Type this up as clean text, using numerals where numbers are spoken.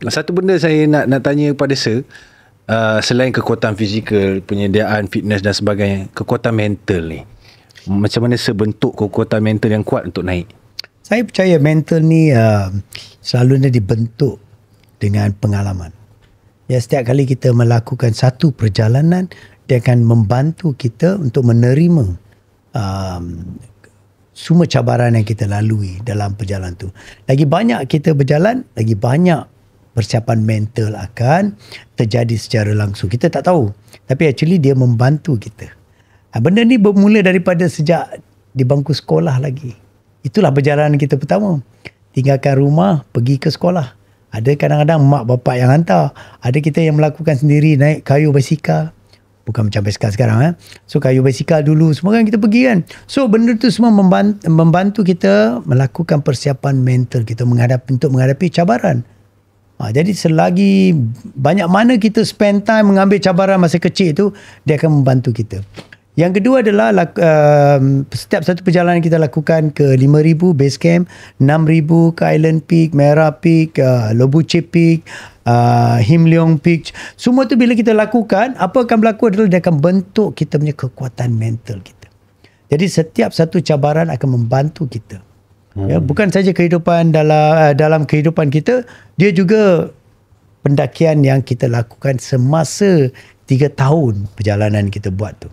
Satu benda saya nak tanya kepada Sir, selain kekuatan fizikal, penyediaan fitness dan sebagainya, kekuatan mental ni, macam mana Sir bentuk kekuatan mental yang kuat untuk naik? Saya percaya mental ni selalunya dibentuk dengan pengalaman. Ya, setiap kali kita melakukan satu perjalanan, dia akan membantu kita untuk menerima semua cabaran yang kita lalui dalam perjalanan tu. Lagi banyak kita berjalan, lagi banyak persiapan mental akan terjadi secara langsung. Kita tak tahu, tapi actually dia membantu kita. Benda ni bermula daripada sejak di bangku sekolah lagi. Itulah perjalanan kita pertama. Tinggalkan rumah, pergi ke sekolah. Ada kadang-kadang mak bapak yang hantar. Ada kita yang melakukan sendiri, naik kayu basikal. Bukan macam basikal sekarang. So kayu basikal dulu, semua kan kita pergi kan. So benda tu semua membantu kita melakukan persiapan mental kita untuk menghadapi cabaran. Jadi selagi banyak mana kita spend time mengambil cabaran masa kecil itu, dia akan membantu kita. Yang kedua adalah setiap satu perjalanan kita lakukan ke 5,000 base camp, 6,000 ke Island Peak, Merah Peak, Lobuche Peak, Him Leong Peak. Semua tu bila kita lakukan, apa akan berlaku adalah dia akan bentuk kita punya kekuatan mental kita. Jadi setiap satu cabaran akan membantu kita. Ya, bukan saja kehidupan dalam kehidupan kita, dia juga pendakian yang kita lakukan semasa 3 tahun perjalanan kita buat tu.